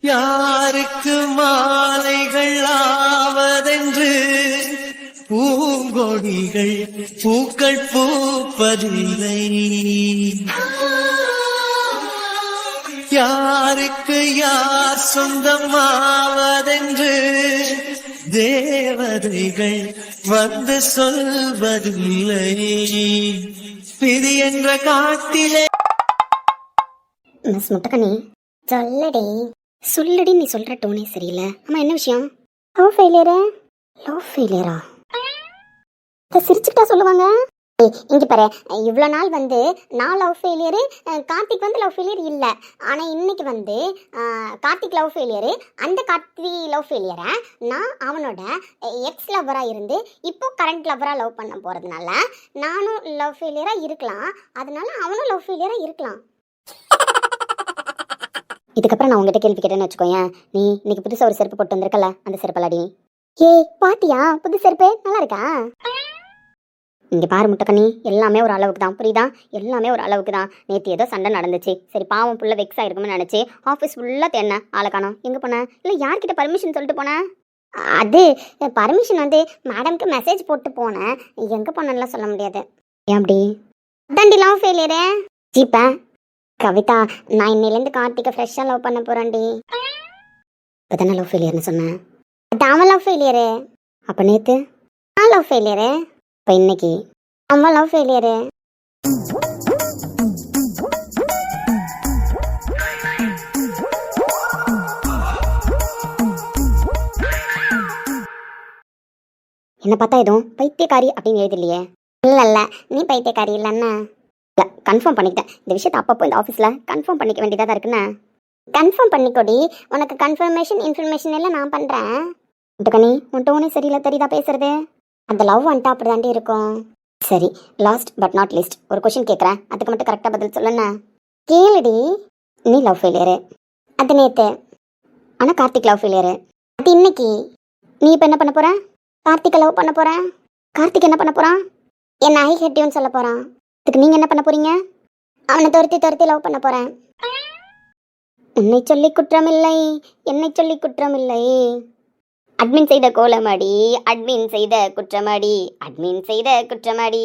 யாருக்கு மாலைகள் ஆவதென்று பூங்கொடிகள் பூக்கள் பூப்பதில்லை. யாருக்கு யார் சொந்தமாவதென்று தேவதைகள் வந்து சொல்வதில்லை. விதி என்ற காட்டிலே. மிஸ் முட்டக்கண்ணி சொல்லடி சொல்லடி, நீ சொல்ற டோனே சரியில்லை. ஆமா என்ன விஷயம்? லவ் ஃபெயிலியரா? லவ் ஃபெயிலியரா சிரிச்சுக்கிட்டா சொல்லுவாங்க. இங்க பாரு, இவ்வளோ நாள் வந்து நான் லவ் ஃபெயிலியரு, கார்த்திக் வந்து லவ் ஃபெயிலியர் இல்லை. ஆனால் இன்னைக்கு வந்து கார்த்திக் லவ் ஃபெயிலியரு, அந்த கார்த்திக் லவ் ஃபெயிலியரை நான் அவனோட எக்ஸ் லவ்வராக இருந்து இப்போ கரண்ட் லவ்வராக லவ் பண்ண போகிறதுனால நானும் லவ் ஃபெயிலியராக இருக்கலாம், அதனால அவனும் லவ் ஃபெயிலியராக இருக்கலாம். இதுக்கப்புறம் நான் உங்ககிட்ட கேள்வி கேட்டேன்னு வச்சுக்கோயேன், நீ இன்னைக்கு புதுசாக ஒரு செருப்பு போட்டு வந்திருக்கல, அந்த செருப்பலாடி. ஏய் பாத்தியா, புது செருப்பு நல்லா இருக்கா? இங்கே பாரு முட்டக்கண்ணி, எல்லாமே ஒரு அளவுக்கு தான், புரியுதா? எல்லாமே ஒரு அளவுக்கு தான். நேற்று ஏதோ சண்டை நடந்துச்சு, சரி பாவம் புள்ள வெக்ஸ் ஆகிருக்கும்னு நினச்சி ஆஃபீஸ் ஃபுல்லாக தேடினேன், ஆளை காணோம். எங்கே போனேன்? இல்லை யார்கிட்ட பர்மிஷன் சொல்லிட்டு போனேன்? அது பர்மிஷன் வந்து மேடம்க்கு மெசேஜ் போட்டு போனேன், எங்கே போனேன்லாம் சொல்ல முடியாது. ஏன் அப்படி? அதாண்டி லவ் ஃபெயிலியரு. ஜீப்பா கவிதா, நான் இன்னிலேருந்து கார்த்திகை ஃப்ரெஷ்ஷாக லவ் பண்ண போகிறேன்டி. இப்போ தானே லவ் ஃபெயிலியர்னு சொன்னேன். அது அவன் லவ் ஃபெயிலியரு. அப்போ நேற்று நான் லவ் ஃபெயிலியரு, இப்போ இன்னைக்கு அவன் லவ் ஃபெயிலியரு. என்ன பார்த்தா எதுவும் பைத்தியக்காரி அப்படின்னு எழுதிலையே? இல்லை நீ பைத்தியக்காரி இல்லைன்னா இல்லை, கன்ஃபார்ம் பண்ணிக்கிட்டேன். இந்த விஷயத்தை அப்பப்போ இந்த ஆஃபீஸில் கன்ஃபார்ம் பண்ணிக்க வேண்டியதாக தான் இருக்குண்ணே. கன்ஃபார்ம் பண்ணிக்கொடி, உனக்கு கன்ஃபர்மேஷன் இன்ஃபர்மேஷன் எல்லாம் நான் பண்ணுறேன். முட்டக்கண்ணி உன் டோனே சரியில்லை தெரியுதா பேசுறது? அந்த லவ் வந்துட்டா அப்படி தாண்டி இருக்கும். சரி, லாஸ்ட் பட் நாட் லீஸ்ட் ஒரு கொஷின் கேட்குறேன், அதுக்கு மட்டும் கரெக்டாக பதில் சொல்லுண்ணே. கேளுடி. நீ லவ் ஃபெயிலியரு, அது நேற்று. ஆனால் கார்த்திக் லவ் ஃபெயிலியரு, அது இன்னைக்கு. நீ இப்போ என்ன பண்ண போகிற? கார்த்திகை லவ் பண்ண போகிறேன். கார்த்திக் என்ன பண்ண போகிறான்? என்ன ஐ ஹெட்டியோன்னு சொல்ல போகிறான். அதுக்கு நீங்கள் என்ன பண்ண போகிறீங்க? அவனை துரத்தி லவ் பண்ண போகிறேன். உன்னை சொல்லி குற்றமில்லை, என்னை சொல்லி குற்றமில்லை. அட்மின் செய்த கோலமாடி, அட்மின் செய்த குற்றமாடி, அட்மின் செய்த குற்றமாடி.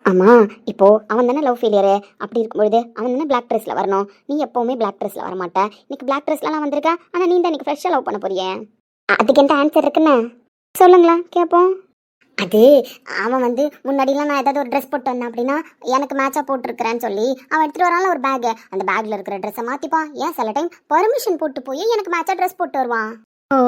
ஆமா, இப்போ அவன் தானே லவ் ஃபெயிலியரு. அப்படி இருக்கும்பொழுது அவன் தானே பிளாக் ட்ரெஸ்ல வரணும். நீ எப்பவுமே பிளாக் ட்ரெஸ்ல வர மாட்டேன். இன்னைக்கு பிளாக் ட்ரெஸ்லாம் வந்திருக்க, ஆனால் நீ தான் இன்னைக்கு ஃப்ரெஷ்ஷாக லவ் பண்ண போறியே. அதுக்கு என்ன ஆன்சர் இருக்குன்னு சொல்லுங்களா கேட்போம். அது அவன் வந்து முன்னாடிலாம் நான் ஏதாவது ஒரு ட்ரெஸ் போட்டு வந்தேன் அப்படின்னா எனக்கு மேட்சாக போட்டிருக்கிறேன்னு சொல்லி அவன் எடுத்துகிட்டு வரால ஒரு பேக்கு, அந்த பேக்கில் இருக்கிற ட்ரெஸ்ஸை மாற்றிப்பான். ஏன் சில டைம் பர்மிஷன் போட்டு போய் எனக்கு மேட்சாக ட்ரெஸ் போட்டு வருவான். ஓ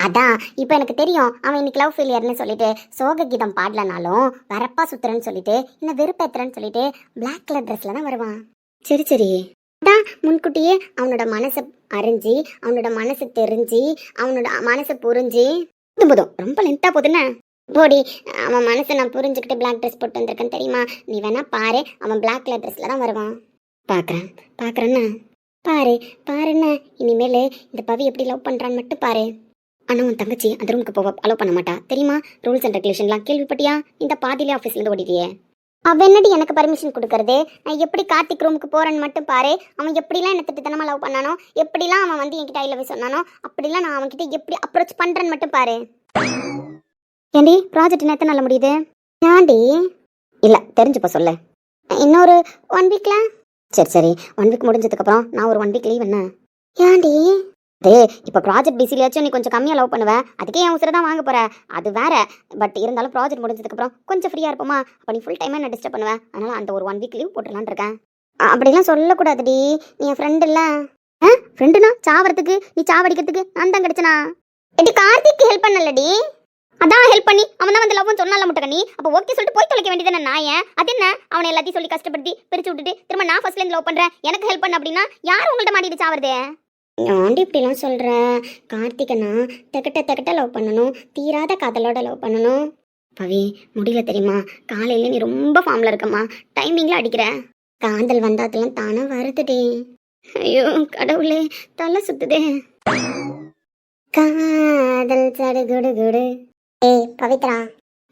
அதான் இப்போ எனக்கு தெரியும் அவன் இன்னைக்கு லவ் ஃபெயிலியர்னு சொல்லிட்டு சோக கீதம் பாடலனாலும் வரப்பா சுத்துறேன்னு சொல்லிட்டு என்ன வெறுப்பேத்துறேன்னு சொல்லிட்டு பிளாக் கலர் ட்ரெஸ்ல தான் வருவான். சரி அதான் முன்கூட்டியே அவனோட மனசை அறிஞ்சு, அவனோட மனசு தெரிஞ்சு, அவனோட மனசை புரிஞ்சு. போதும் ரொம்ப லென்த்தாக போதுன்னு போடி. அவன் மனசை நான் புரிஞ்சுக்கிட்டு பிளாக் ட்ரெஸ் போட்டு வந்திருக்கேன்னு தெரியுமா? நீ வேணா பாரு, அவன் பிளாக் கலர் ட்ரெஸ்ல தான் வருவான். பார்க்குறேன்னா பாருண்ணா. இனிமேல் இந்த பவி எப்படி லவ் பண்ணுறான்னு மட்டும் பாரு. ஆனால் உன் தங்கச்சி அந்த ரூமுக்கு போக அலோவ் பண்ண மாட்டா தெரியுமா? ரூல்ஸ் அண்ட் ரெகுலேஷன்லாம் கேள்விப்பட்டியா? இந்த பாதியிலே ஆஃபீஸ்லேருந்து ஓடிட்டியே. அவன் என்னடி எனக்கு பர்மிஷன் கொடுக்கறது? நான் எப்படி கார்த்திக் ரூமுக்கு போகிறேன்னு மட்டும் பாரு. அவன் எப்படிலாம் என்ன திட்டத்தனமாக லவ் பண்ணானோ, எப்படிலாம் அவன் வந்து என்கிட்ட ஐ லவ் யூ சொன்னானோ, அப்படிலாம் நான் அவன்கிட்ட எப்படி அப்ரோச் பண்ணுறேன்னு மட்டும் பாரு. ஏண்டி ப்ராஜெக்ட் நேற்று நல்ல முடியுது? ஏண்டி? இல்லை தெரிஞ்சுப்போ சொல்லு. இன்னொரு 1 வீக்ல. சரி 1 வீக் முடிஞ்சதுக்கப்புறம் நான் ஒரு 1 வீக் லீவ் என்ன? ஏண்டி? இப்போ ப்ராஜெக்ட் பிஸிலியாச்சும் நீ கொஞ்சம் கம்மியாக லவ் பண்ணுவேன், அதுக்கே என் உசுரை தான் வாங்க போகிற, அது வேற. பட் இருந்தாலும் ப்ராஜெக்ட் முடிஞ்சதுக்கப்புறம் கொஞ்சம் ஃப்ரீயாக இருப்போமா, அப்போ நீ ஃபுல் டைமாக நான் டிஸ்டர்ப் பண்ணுவேன். அதனால் அந்த ஒரு 1 வீக் லீவ் போட்டுடலான் இருக்கேன். அப்படிலாம் சொல்லக்கூடாதுடி, நீ என் ஃப்ரெண்டு இல்லை. ஃப்ரெண்டுனா சாவறதுக்கு நீ சாவடிக்கிறதுக்கு நான் தான் கிடச்சனா? எடி கார்த்திக்கு ஹெல்ப் பண்ணலடி, அதான் ஹெல்ப் பண்ணி அவன் தான் வந்து லவ்னு சொன்னால முட்டக்கண்ணி. அப்போ ஓகே சொல்லிட்டு போய் தொலைக்க வேண்டியது நான் ஏன்? அது என்ன அவனை எல்லாத்தையும் சொல்லி கஷ்டப்படுத்தி பிரித்து விட்டுட்டு திரும்ப நான் ஃபர்ஸ்ட்லேருந்து லவ் பண்ணுறேன், எனக்கு ஹெல்ப் பண்ண அப்படின்னா யார் உங்கள்கிட்ட மாட்டிட்டு சாவறது? ஆண்டி இப்படிலாம் சொல்கிறேன். கார்த்திகனா தெக்கட்ட லவ் பண்ணணும், தீராத காதலோட லவ் பண்ணணும். பவி முடியல தெரியுமா, காலையில நீ ரொம்ப ஃபார்மில் இருக்கம்மா, டைமிங்கில் அடிக்கிற. காதல் வந்தாதெல்லாம் தானே வருதுடே. ஐயோ கடவுளே, தலை சுத்துதே. காதல் சடுகுடு குடு. ஏய் பவித்ரா,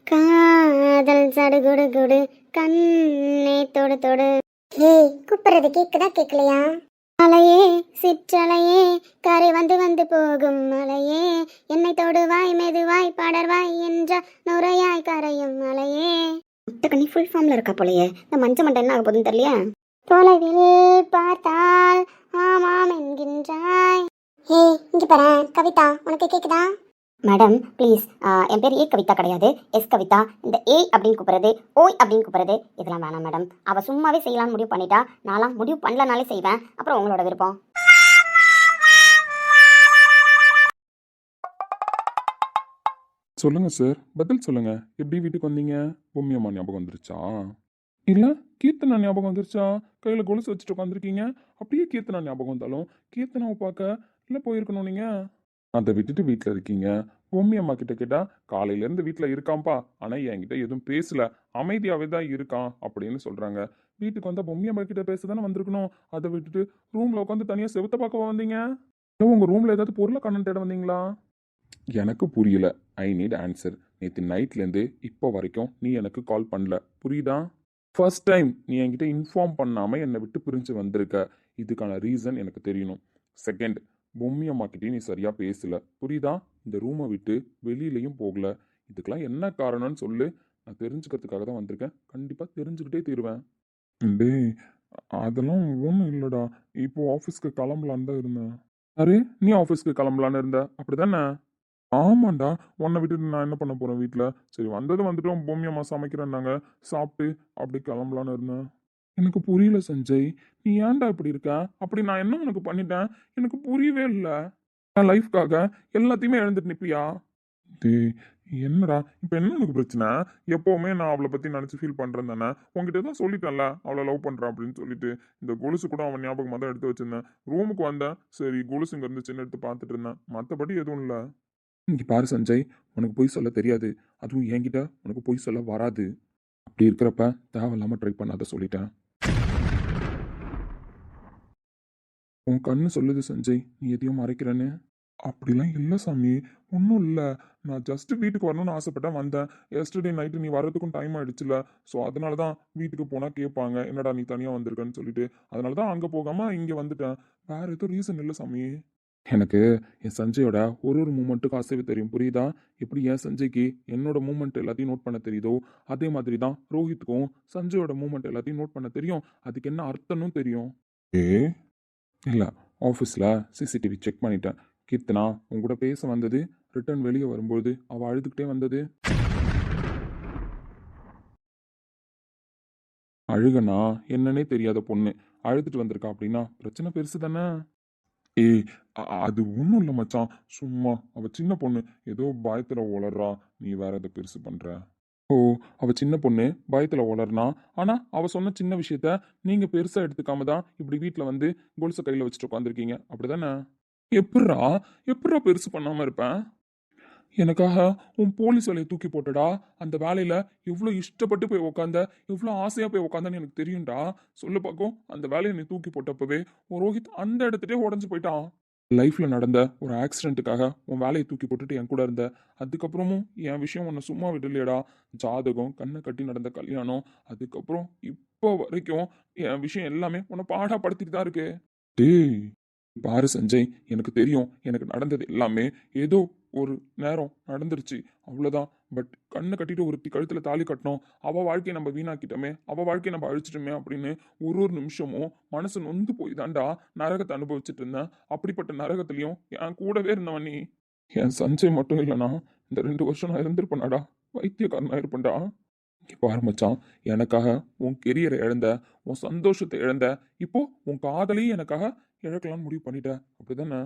காதல் சடுகுடு குடு கண்ணே தொடு தொடு. ஏய் கூப்பிடுறது கேக்குதா கேட்கலையா? அலையே சிற்றலையே கரை வந்து வந்து போகும் மலையே என்னை தொடுவாய் மெதுவாய் படர்வாய் என்ற நுரையாய் கரையும் மலையே. முட்டக்கண்ணி ஃபுல் ஃபார்ம்ல இருக்கா போலயே. இந்த மஞ்ச மண்டை என்ன ஆக போகுதுன்னு தெரியலையா? தொலைவில் பார்த்தால் ஆமாம் என்கின்றாய். ஏய் இங்க பாரு கவிதா, உனக்கு கேக்குதா? மேடம் ப்ளீஸ், என் பேர் ஏ கவிதா கிடையாது, எஸ் கவிதா. இந்த ஏ அப்படின்னு கூப்பிடுறது, ஓய் அப்படின்னு கூப்பிடுறது இதெல்லாம் வேணாம் மேடம். அவள் சும்மாவே செய்யலாம்னு முடிவு பண்ணிட்டா, நான்லாம் முடிவு பண்ணலனாலே செய்வேன். அப்புறம் உங்களோட விருப்பம். சொல்லுங்க சார், பதில் சொல்லுங்க. எப்படி வீட்டுக்கு வந்தீங்க? பொம்மியம்மா ஞாபகம் வந்துருச்சா? இல்ல கீர்த்தனா ஞாபகம் வந்துருச்சா? கையில கொலுசு வச்சுட்டு உட்காந்துருக்கீங்க. அப்படியே கீர்த்தனா ஞாபகம் வந்தாலும் கீர்த்தனாவை பார்க்க இல்லை போயிருக்கணும் நீங்க. அதை விட்டுட்டு வீட்டில் இருக்கீங்க. பொம்மியம்மா கிட்ட கேட்டா காலையில இருந்து வீட்டில் இருக்கான்ப்பா, ஆனா என்கிட்ட எதுவும் பேசல, அமைதியாவே தான் இருக்கான் அப்படின்னு சொல்றாங்க. வீட்டுக்கு வந்தா பொம்மியம்மா கிட்ட பேசதானே வந்திருக்கணும். அதை விட்டுட்டு ரூம்ல உட்காந்து தனியா செவுத்த பார்க்க வந்தீங்க. இல்லை உங்க ரூம்ல ஏதாவது பொருளை கண்ணன் தேட வந்தீங்களா? எனக்கு புரியல. I need answer. நேற்று நைட்லேருந்து இப்போ வரைக்கும் நீ எனக்கு கால் பண்ணல, புரியுதா? ஃபர்ஸ்ட் டைம் நீ என்கிட்ட இன்ஃபார்ம் பண்ணாமல் என்னை விட்டு பிரிஞ்சு வந்திருக்க. இதுக்கான ரீசன் எனக்கு தெரியணும். செகண்ட், பொம்மி அம்மாக்கிட்டே நீ சரியாக பேசல, புரியுதா? இந்த ரூமை விட்டு வெளியிலையும் போகல. இதுக்கெல்லாம் என்ன காரணம்னு சொல்லு. நான் தெரிஞ்சுக்கிறதுக்காக தான் வந்திருக்கேன். கண்டிப்பாக தெரிஞ்சுக்கிட்டே தீருவேன். டேய், அதெல்லாம் ஒன்றும் இல்லைடா. இப்போ ஆஃபீஸ்க்கு கிளம்பலான்னு தான் இருந்தேன். அரே, நீ ஆஃபீஸ்க்கு கிளம்பலான்னு இருந்த அப்படிதானே? ஆமாண்டா. உன்னை விட்டுட்டு நான் என்ன பண்ண போறேன் வீட்டில்? சரி வந்துட்டோம், பூமி அம்மா சமைக்கிறேன்னாங்க, சாப்பிட்டு அப்படி கிளம்பலான்னு இருந்தேன். எனக்கு புரியல சஞ்சய், நீ ஏன்டா இப்படி இருக்க? அப்படி நான் என்ன உனக்கு பண்ணிட்டேன்? எனக்கு புரியவே இல்லை. என் லைஃப்காக எல்லாத்தையுமே இழந்துட்டு நிப்பியா? டேய், என்னடா இப்போ என்ன உனக்கு பிரச்சனை? எப்போவுமே நான் அவளை பற்றி நினச்சி ஃபீல் பண்ணுறேன் தானே. உங்ககிட்ட தான் சொல்லிட்டேன்ல அவளை லவ் பண்ணுறேன் அப்படின்னு சொல்லிட்டு. இந்த கொலுசு கூட அவன் ஞாபகமாக தான் எடுத்து வச்சிருந்தேன். ரூமுக்கு வந்தேன், சரி கொலுசு இங்கே இருந்துச்சுன்னு எடுத்து பார்த்துட்டு இருந்தேன். மற்றபடி எதுவும் இல்லை. இங்கே பாரு சஞ்சய், உனக்கு பொய் சொல்ல தெரியாது. அதுவும் என்கிட்ட உனக்கு பொய் சொல்ல வராது. அப்படி இருக்கிறப்ப தேவையில்லாமல் ட்ரை பண்ணாத சொல்லிட்டேன். உன் கண்ணு சொல்லுது சஞ்சய், நீ எதையும் மறைக்கிறேன்னு. அப்படிலாம் இல்லை சாமி, ஒன்றும் இல்லை. நான் ஜஸ்ட் வீட்டுக்கு வரணும்னு ஆசைப்பட்டேன், வந்தேன். எஸ்டர்டே நைட்டு நீ வர்றதுக்கும் டைம் ஆயிடுச்சுல. ஸோ அதனால தான் வீட்டுக்கு போனால் கேட்பாங்க, என்னடா நீ தனியாக வந்திருக்கன்னு சொல்லிட்டு. அதனால தான் அங்கே போகாமல் இங்கே வந்துட்டேன். வேற எதுவும் ரீசன் இல்லை சாமி. எனக்கு என் சஞ்சயோட ஒரு மூமெண்ட்டுக்கு அசைவு தெரியும், புரியுதா? எப்படி என் சஞ்சய்க்கு என்னோட மூமெண்ட் எல்லாத்தையும் நோட் பண்ண தெரியுதோ, அதே மாதிரி தான் ரோஹித்துக்கும் சஞ்சயோட மூமெண்ட் எல்லாத்தையும் நோட் பண்ண தெரியும். அதுக்கு என்ன அர்த்தம்னு தெரியும். இல்லை, ஆஃபீஸில் சிசிடிவி செக் பண்ணிட்டேன். கீர்த்தனா உன் கூட பேச வந்தது, ரிட்டர்ன் வெளியே வரும்போது அவள் அழுதுகிட்டே வந்தது. அழுகனா என்னன்னே தெரியாத பொண்ணு அழுதுட்டு வந்திருக்கா அப்படின்னா பிரச்சனை பெருசு தானே. ஏய், அது ஒன்றும் இல்லை மச்சான், சும்மா அவ சின்ன பொண்ணு, ஏதோ பயத்தில் உளறா. நீ வேற எதை பெருசு பண்ற? ஓ, அவ சின்ன பொண்ணு பயத்தில் உளறனா. ஆனால் அவ சொன்ன சின்ன விஷயத்த நீங்கள் பெருசாக எடுத்துக்காம தான் இப்படி வீட்டில் வந்து கொலுசை கையில் வச்சுட்டு உட்காந்துருக்கீங்க, அப்படிதானே? எப்பட்றா எப்பட்றா பெருசு பண்ணாமல் இருப்பேன்? எனக்காக உன் போலீஸ் வேலையை தூக்கி போட்டடா. அந்த வேலையில எவ்வளோ இஷ்டப்பட்டு போய் உக்காந்த, எவ்வளோ ஆசையாக போய் உக்காந்தன்னு எனக்கு தெரியும்டா. சொல்லு பார்க்கும், அந்த வேலையை நீ தூக்கி போட்டப்பவே உன் ரோஹித் அந்த இடத்துட்டே உடஞ்சு போயிட்டான். லைஃப்ல நடந்த ஒரு ஆக்சிடென்ட்டுக்காக உன் வேலையை தூக்கி போட்டுட்டு என் கூட இருந்த. அதுக்கப்புறமும் என் விஷயம் உன்னை சும்மா விடலையடா. ஜாதகம், கண்ணை கட்டி நடந்த கல்யாணம், அதுக்கப்புறம் இப்போ வரைக்கும் என் விஷயம் எல்லாமே உன்னை பாடாப்படுத்திட்டு தான் இருக்கு. டேய் பாரு சஞ்சய், எனக்கு தெரியும் எனக்கு நடந்தது எல்லாமே ஏதோ ஒரு நேரம் நடந்துருச்சு, அவ்வளோதான். பட் கண்ணை கட்டிட்டு ஒருத்தி கழுத்தில் தாலி கட்டணும், அவள் வாழ்க்கையை நம்ம வீணாக்கிட்டோமே, அவள் வாழ்க்கையை நம்ம அழிச்சிட்டோமே அப்படின்னு ஒரு நிமிஷமும் மனசு நொந்து போய் தாண்டா நரகத்தை அனுபவிச்சுட்டு இருந்தேன். அப்படிப்பட்ட நரகத்துலையும் என் கூடவே இருந்தவன் நீ. என் சஞ்சய் மட்டும் இல்லைனா இந்த 2 வருஷம் நான் இருந்திருப்பேனாடா, வைத்தியக்காரனா இருப்பேன்டா. பாரு மச்சான், எனக்காக உன் கெரியரை இழந்த, உன் சந்தோஷத்தை இழந்த, இப்போ உன் காதலையும் எனக்காக இழக்கலாம்னு முடிவு பண்ணிட்ட, அப்படிதானே?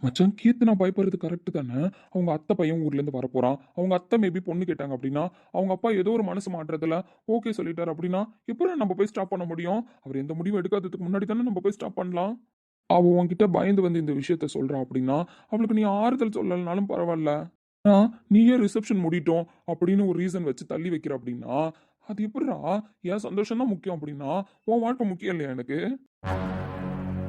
மச்சான், கீர்த்தனா பயப்படுறது கரெக்டு தானே. அவங்க அத்தை பையன் ஊர்லேருந்து வரப்போறான். அவங்க அத்தை மேபி பொண்ணு கேட்டாங்க அப்படின்னா, அவங்க அப்பா ஏதோ ஒரு மனசு மாற்றத்துல ஓகே சொல்லிட்டாரு அப்படின்னா, எப்படி நம்ம போய் ஸ்டாப் பண்ண முடியும்? அவர் எந்த முடிவு எடுக்காததுக்கு முன்னாடி தானே நம்ம போய் ஸ்டாப் பண்ணலாம். அவ உன்கிட்ட பயந்து வந்து இந்த விஷயத்த சொல்றா அப்படின்னா, அவளுக்கு நீ ஆறுதல் சொல்லலனாலும் பரவாயில்ல. நீயே ரிசப்ஷன் முடிட்டோம் அப்படின்னு ஒரு ரீசன் வச்சு தள்ளி வைக்கிற அப்படின்னா, அது எப்படிடா? என் சந்தோஷம் தான் முக்கியம் அப்படின்னா உன் வாழ்க்கை முக்கியம் இல்லையா எனக்கு?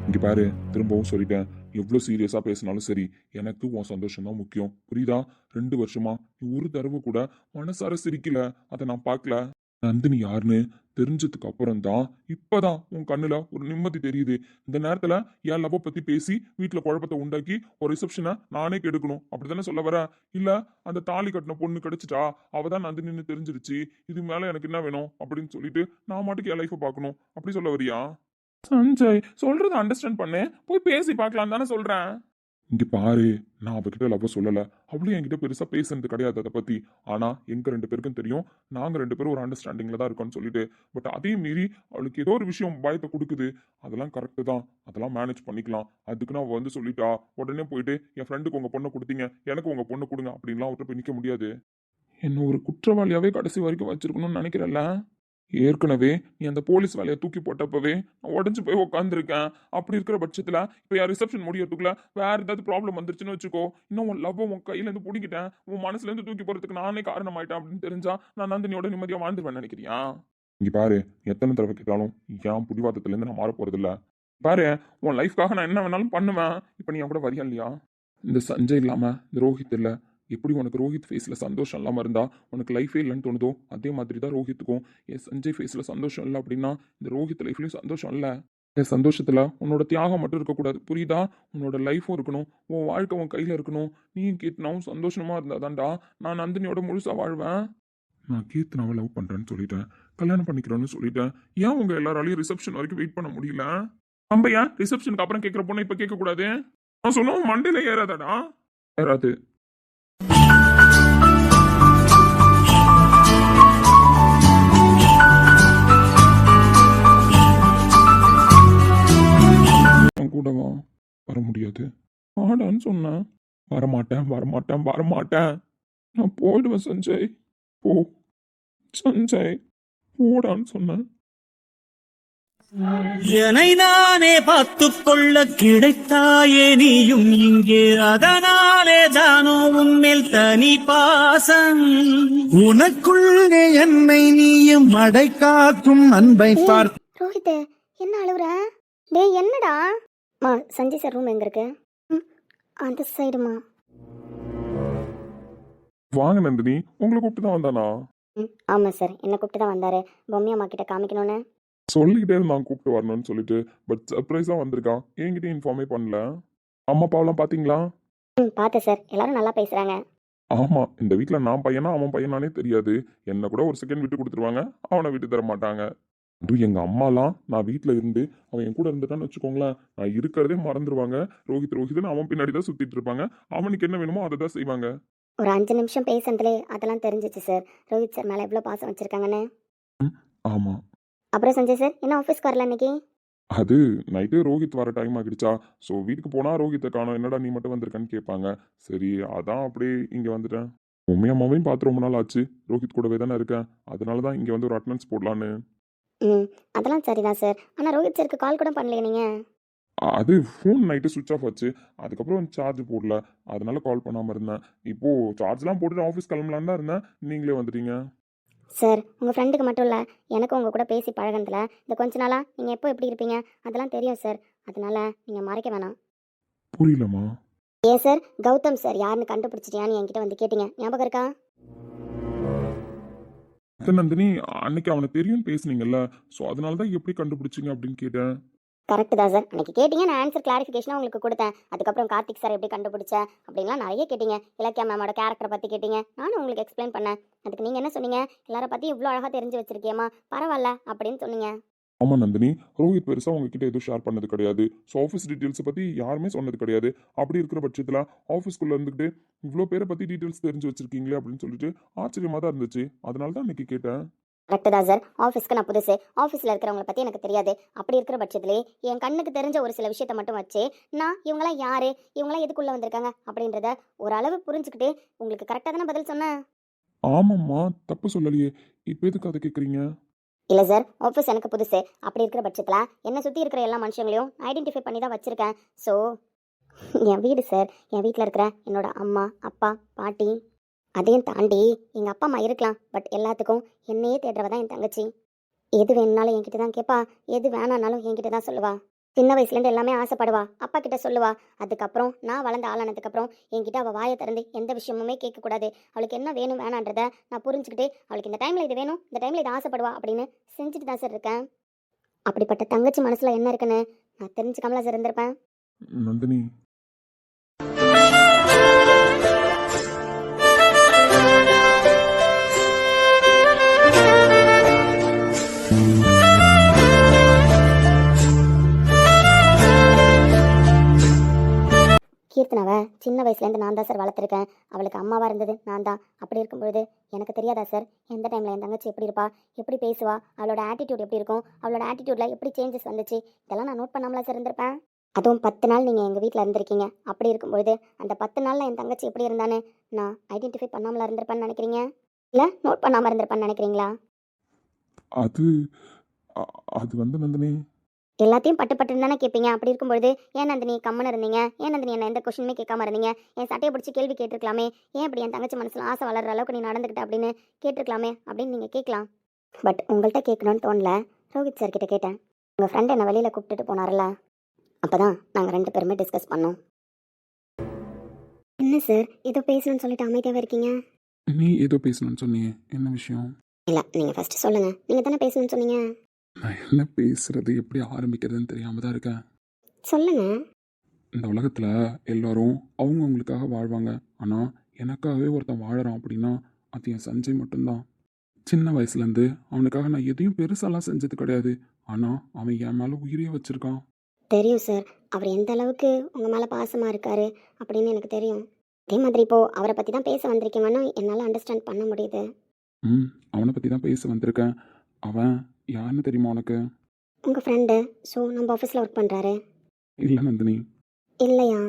இங்க பாரு, திரும்பவும் சொல்லிட்டேன், எவ்வளோ சீரியஸா பேசினாலும் சரி, எனக்கு உன் சந்தோஷம் தான் முக்கியம், புரியுதா? 2 வருஷமா நீ ஒரு தடவை கூட மனசார சிரிக்கல, அதை நான் பார்க்கல. நந்தினி யாருன்னு தெரிஞ்சதுக்கு அப்புறம் தான் இப்பதான் உன் கண்ணுல ஒரு நிம்மதி தெரியுது. இந்த நேரத்துல என் லவ் பத்தி பேசி வீட்டுல குழப்பத்தை உண்டாக்கி ஒரு ரிசப்ஷனை நானே கெடுக்கணும் அப்படித்தானே சொல்ல வர? இல்ல அந்த தாலி கட்டின பொண்ணு கிடைச்சிட்டா, அவதான் நந்தினின்னு தெரிஞ்சிருச்சு, இது மேல எனக்கு என்ன வேணும் அப்படின்னு சொல்லிட்டு நான் மாட்டுக்கு என் லைஃபை பார்க்கணும் அப்படி சொல்ல வரியா? சஞ்சய், சொல்றத அண்டர்ஸ்டாண்ட் பண்ணு. போய் பேசி பார்க்கலாம் தானே சொல்றேன். இங்க பாரு, நான் அவகிட்ட லவ் சொல்லல, அவளும் என்கிட்ட பெருசா பேசுனது கிடையாது அதை பத்தி. ஆனா எங்க 2 பேருக்கும் தெரியும் நாங்க 2 பேரும் ஒரு அண்டர்ஸ்டாண்டிங்ல தான் இருக்கோம்னு சொல்லிட்டு. பட் அதையும் மீறி அவளுக்கு ஏதோ ஒரு விஷயம் பயத்தை கொடுக்குது. அதெல்லாம் கரெக்டு தான், அதெல்லாம் மேனேஜ் பண்ணிக்கலாம். அதுக்குன்னு அவ வந்து சொல்லிட்டா உடனே போயிட்டு என் ஃப்ரெண்டுக்கு உங்க பொண்ணை கொடுத்தீங்க, எனக்கு உங்க பொண்ணை கொடுங்க அப்படின்லாம் அவர்கிட்ட போய் நிக்க முடியாது. என்ன ஒரு குற்றவாளியாவே கடைசி வரைக்கும் வச்சிருக்கணும்னு நினைக்கிறல்ல? ஏற்கனவே நீ அந்த போலீஸ் வேலையை தூக்கி போட்டப்பவே நான் உடஞ்சு போய் உட்காந்துருக்கேன். அப்படி இருக்கிற பட்சத்துல இப்ப என் ரிசப்ஷன் முடியறதுக்குள்ள வேற ஏதாவது ப்ராப்ளம் வந்துருச்சுன்னு வச்சுக்கோ, இன்னும் உன் லவ் உன் கையில இருந்து பிடிக்கிட்டேன், உன் மனசுல இருந்து தூக்கி போறதுக்கு நானே காரணம் ஆயிட்டேன் அப்படின்னு தெரிஞ்சா நான் நந்தினியோட நிம்மதியா வாழ்ந்துருவேன் நினைக்கிறியா? இங்க பாரு, எத்தனை தடவை கேட்டாலும் என் புடிவாதத்துல இருந்து நான் மாற போறது இல்ல. பாரு, உன் லைஃப்காக நான் என்ன வேணாலும் பண்ணுவேன். இப்ப நீ என் கூட வரியா இல்லையா? இந்த சஞ்சய் இல்லாம இந்த ரோஹித் இல்ல, எப்படி உனக்கு ரோஹித் ஃபேஸில் சந்தோஷம் இல்லாமல் இருந்தா உனக்கு லைஃபே இல்லைன்னு தோணுதோ, அதே மாதிரி தான் ரோஹித்துக்கும். என் சஞ்சய் ஃபேஸில் சந்தோஷம் இல்லை அப்படின்னா இந்த ரோஹித் லைஃப்லையும் சந்தோஷம் இல்லை. என் சந்தோஷத்தில் உன்னோட தியாகம் மட்டும் இருக்கக்கூடாது, புரியுதா? உன்னோட லைஃப்பும் இருக்கணும், உன் வாழ்க்கை உன் கையில் இருக்கணும். நீயும் கீர்த்தனாவும் சந்தோஷமா இருந்தாதான்டா நான் நந்தினியோட முழுசாக வாழ்வேன். நான் கீர்த்தனாவை லவ் பண்ணுறேன்னு சொல்லிட்டேன், கல்யாணம் பண்ணிக்கிறேன்னு சொல்லிட்டேன். ஏன் உங்கள் எல்லாராலையும் ரிசப்ஷன் வரைக்கும் வெயிட் பண்ண முடியல? நம்ம ஏன் ரிசப்ஷனுக்கு அப்புறம் கேட்குற பொண்ணை இப்போ கேட்கக்கூடாது? நான் சொன்னோம் மண்டையில ஏறாதாடா? ஏறாது. கூடவா வர முடியாது? ஆடான்னு சொன்னேன். வரமாட்டேன் வரமாட்டேன் வரமாட்டேன், நான் போயிடுவேன் சஞ்சய். போ சஞ்சய், போடான்னு சொன்னேன். என்னை நானே பார்த்துக் கொள்ள கிடைத்தாயே நீயும் இங்கே, அதனாலே தானோ உன்மேல் தனி பாசம். உனக்குள்ளே என்னை நீயும் அடை காக்கும் அன்பை பார்த்து. ரோஹித், என்ன அழுவுற? டேய் என்னடா? மா, சஞ்சய் சார் ரூம் எங்க இருக்கு? அந்த சைடுமா. வாங்க நந்தினி, உங்களை கூப்பிட்டு தான் வந்தானா? ஆமாம் சார், என்னை கூப்பிட்டு தான் வந்தாரு, பொம்மி அம்மா கிட்ட காமிக்கணும்னு. சொல்லிக்கிட்டே இருந்தான் கூப்பிட்டு வரணும்னு சொல்லிட்டு. பட் சர்ப்ரைஸாக வந்திருக்கான், என்கிட்ட இன்ஃபார்மே பண்ணல. அம்மா அப்பாவெல்லாம் பார்த்தீங்களா? பார்த்தேன் சார், எல்லாரும் நல்லா பேசுகிறாங்க. ஆமாம், இந்த வீட்டில் நான் பையனா அவன் பையனானே தெரியாது. என்ன கூட ஒரு செகண்ட் விட்டு கொடுத்துருவாங்க, அவனை விட்டு தர மாட்டாங்க. அதுவும் எங்கள் அம்மாலாம் நான் வீட்டில் இருந்து அவன் என் கூட இருந்துட்டான்னு வச்சுக்கோங்களேன், நான் இருக்கிறதே மறந்துடுவாங்க. ரோஹித் ரோஹித்னு அவன் பின்னாடி தான் சுற்றிட்டு இருப்பாங்க. அவனுக்கு என்ன வேணுமோ அதை தான் செய்வாங்க. ஒரு 5 நிமிஷம் பேசுறதுலே அதெல்லாம் தெரிஞ்சிச்சு சார், ரோஹித் சார் மேலே எவ்வளோ பாசம் வச்சுருக்காங்கன்னு. ஆமாம். அப்புறம் சஞ்சய் சார் என்ன ஆஃபீஸ்க்கு வரல இன்னைக்கு? அது நைட்டு ரோஹித் வர டைம் ஆகிடுச்சா, ஸோ வீட்டுக்கு போனால் ரோஹித்தை காணோம், என்னடா நீ மட்டும் வந்திருக்கான்னு கேட்பாங்க. சரி அதான் அப்படியே இங்கே வந்துட்டேன். உண்மையம்மாவையும் பார்த்து ரொம்ப நாள் ஆச்சு, ரோஹித் கூடவே தானே இருக்கேன், அதனால தான் இங்கே வந்து ஒரு அட்டண்டன்ஸ் போடலான்னு. அதெல்லாம் சரிதான் சார், ஆனால் ரோஹித் சாருக்கு கால் கூட பண்ணலையே நீங்கள்? அது ஃபோன் நைட்டு சுவிட்ச் ஆஃப் ஆச்சு, அதுக்கப்புறம் சார்ஜ் போடல, அதனால கால் பண்ணாமல் இருந்தேன். இப்போது சார்ஜ்லாம் போட்டுட்டு ஆஃபீஸ் கிளம்பலான்னு தான் இருந்தேன், நீங்களே வந்துட்டீங்க. சார், உங்கள் ஃப்ரெண்டுக்கு மட்டும் இல்லை, எனக்கும் உங்கள் கூட பேசி பழகினதுல இந்த கொஞ்ச நாளாக நீங்கள் எப்போ எப்படி இருப்பீங்க அதெல்லாம் தெரியும் சார், அதனால நீங்கள் மறைக்க வேணாம். புரியலம்மா? ஏன் சார், கௌதம் சார் யாருன்னு கண்டுபிடிச்சிட்டியான்னு என்கிட்ட வந்து கேட்டீங்க, ஞாபகம் இருக்கா? நந்தினி, அன்னைக்கு அவனை தெரியும்னு பேசுனீங்கல்ல, ஸோ அதனால தான் எப்படி கண்டுபிடிச்சிங்க அப்படின்னு கேட்டேன். கரெக்டு தான் சார், அன்றைக்கி கேட்டிங்க, நான் ஆன்சர் கிளாரிஃபிகேஷனாக உங்களுக்கு கொடுத்தேன். அதுக்கப்புறம் கார்த்திக் சார் எப்படி கண்டுபிடிச்சேன் அப்படின்லாம் நிறைய கேட்டிங்க. இலக்கியா மேமோட கேரக்டரை பற்றி கேட்டிங்க, நானும் உங்களுக்கு எக்ஸ்பிளைன் பண்ணேன். அதுக்கு நீங்கள் என்ன சொன்னீங்க? எல்லாரை பற்றி இவ்வளோ அழகாக தெரிஞ்சு வச்சிருக்கியம்மா, பரவாயில்ல அப்படின்னு சொன்னீங்க. ஆமாம் நந்தினி, ரோஹித் பெருசாக உங்ககிட்ட எதுவும் ஷேர் பண்ணது கிடையாது, ஸோ ஆஃபீஸ் டீட்டெயில்ஸை பற்றி யாருமே சொன்னது கிடையாது. அப்படி இருக்கிற பட்சத்தில் ஆஃபீஸ்க்குள்ளே இருந்துக்கிட்டு இவ்வளோ பேரை பற்றி டீட்டெயில்ஸ் தெரிஞ்சு வச்சிருக்கீங்களே அப்படின்னு சொல்லிட்டு ஆச்சரியமாக தான் இருந்துச்சு, அதனால தான் அன்னைக்கு கேட்டேன். கரெக்டு தான் சார், ஆஃபீஸ்க்கு நான் புதுசு, ஆஃபீஸில் இருக்கிறவங்களை பற்றி எனக்கு தெரியாது. அப்படி இருக்கிற பட்சத்திலே என் கண்ணுக்கு தெரிஞ்ச ஒரு சில விஷயத்தை மட்டும் வச்சு நான் இவங்களாம் யார், இவங்களாம் எதுக்குள்ளே வந்திருக்காங்க அப்படின்றத ஓரளவு புரிஞ்சுக்கிட்டு உங்களுக்கு கரெக்டாக தானே பதில் சொன்னேன். ஆமாம்மா, தப்பு சொல்லலையே, இப்போ எதுக்கு அதை கேட்குறீங்க? இல்லை சார், ஆஃபீஸ் எனக்கு புதுசு, அப்படி இருக்கிற பட்சத்தில் என்னை சுற்றி இருக்கிற எல்லா மனுஷங்களையும் ஐடென்டிஃபை பண்ணி தான் வச்சுருக்கேன். ஸோ என் வீடு சார், என் வீட்டில் இருக்கிற என்னோட அம்மா அப்பா பாட்டி, அதையும் தாண்டி எங்கள் அப்பா அம்மா இருக்கலாம், பட் எல்லாத்துக்கும் என்னையே தேடுறவ தான் என் தங்கச்சி. எது வேணுனாலும் என்கிட்ட தான் கேட்பா, எது வேணான்னாலும் என்கிட்ட தான் சொல்லுவா. சின்ன வயசுலேருந்து எல்லாமே ஆசைப்படுவா, அப்பா கிட்ட சொல்லுவா. அதுக்கப்புறம் நான் வளர்ந்த ஆளானதுக்கப்புறம் என்கிட்ட அவள் வாயை திறந்து எந்த விஷயமுமே கேட்கக்கூடாது. அவளுக்கு என்ன வேணும் வேணான்றதை நான் புரிஞ்சுக்கிட்டு அவளுக்கு இந்த டைமில் இது வேணும், இந்த டைமில் இது ஆசைப்படுவா அப்படின்னு செஞ்சுட்டு தான் சார் இருக்கேன். அப்படிப்பட்ட தங்கச்சி மனசில் என்ன இருக்குன்னு நான் தெரிஞ்சுக்காமல சார் இருந்திருப்பேன். நந்தினி, கீர்த்தனாவை சின்ன வயசுலேருந்து நான் தான் சார் வளர்த்துருக்கேன். அவளுக்கு அம்மாவாக இருந்தது நான் தான். அப்படி இருக்கும் பொழுது எனக்கு தெரியாதா சார் எந்த டைமில் என் தங்கச்சி எப்படி இருப்பா, எப்படி பேசுவா, அவளோட ஆட்டிடியூட் எப்படி இருக்கும், அவளோட ஆட்டிடியூடில் எப்படி சேஞ்சஸ் வந்துச்சு, இதெல்லாம் நான் நோட் பண்ணாமலா சார் இருந்திருப்பேன். அதுவும் 10 நாள் நீங்கள் எங்கள் வீட்டில் இருந்திருக்கீங்க. அப்படி இருக்கும்பொழுது அந்த 10 நாளில் என் தங்கச்சி எப்படி இருந்தான்னு நான் ஐடென்டிஃபை பண்ணாமலா இருந்திருப்பேன்னு நினைக்கிறீங்க, இல்லை நோட் பண்ணாமல் இருந்திருப்பேன்னு நினைக்கிறீங்களா? அது அது வந்து நந்தினி, எல்லாத்தையும் பட்டு பட்டுன்னு தானே கேட்பீங்க. அப்படி இருக்கும்பொழுது ஏன் நந்தினி கம்மன்னு இருந்தீங்க, ஏன் நந்தினி என்ன எந்த கொஸ்டினுமே கேட்காம இருந்தீங்க, என் சட்டையை பிடிச்சி கேள்வி கேட்டிருக்கலாமே, ஏன் இப்படி என் தங்கச்சி மனசில் ஆசை வளர்ற அளவுக்கு நீ நடந்துக்கிட்ட அப்படின்னு கேட்டிருக்கலாமே அப்படின்னு நீங்கள் கேட்கலாம். பட் உங்கள்கிட்ட கேட்கணும்னு தோணல. ரோஹித் சார் கிட்ட கேட்டேன். உங்கள் ஃப்ரெண்ட் என்னை வெளியில் கூப்பிட்டுட்டு போனார்ல, அப்போ தான் நாங்கள் 2 பேருமே டிஸ்கஸ் பண்ணோம். என்ன சார் ஏதோ பேசணும்னு சொல்லிட்டு அமைதியாகவே இருக்கீங்க? நீ ஏதோ பேசணும்னு சொன்னியே, என்ன விஷயம்? இல்லை நீங்கள் ஃபஸ்ட்டு சொல்லுங்கள். நீங்கள் தானே பேசணும்னு சொன்னீங்க. நான் என்ன பேசுறது, எப்படி ஆரம்பிக்கிறதுன்னு தெரியாம தான் இருக்கேன். சொல்லுங்கள். இந்த உலகத்துல எல்லாரும் அவங்கவுங்களுக்காக வாழ்வாங்க. ஆனா எனக்காகவே ஒருத்தன் வாழறான் அப்படின்னா அது என் சஞ்சய் மட்டும்தான். சின்ன வயசுலேருந்து அவனுக்காக நான் எதையும் பெருசாலாம் செஞ்சது கிடையாது. ஆனா அவன் என் மேல உயிரே வச்சிருக்கான். தெரியும் சார், அவர் எந்த அளவுக்கு உங்கள் மேலே பாசமாக இருக்காரு அப்படின்னு எனக்கு தெரியும். அதே மாதிரி இப்போது அவரை பற்றி தான் பேச வந்திருக்கீங்கன்னு என்னால் அண்டர்ஸ்டாண்ட் பண்ண முடியுது. அவனை பத்தி தான் பேச வந்திருக்கேன். அவன் யாருன்னு தெரியுமா உனக்கு? உங்கள் ஃப்ரெண்டு. ஸோ நம்ம ஆஃபீஸில் ஒர்க் பண்ணுறாரு. இல்லை நந்தினி, இல்லையா?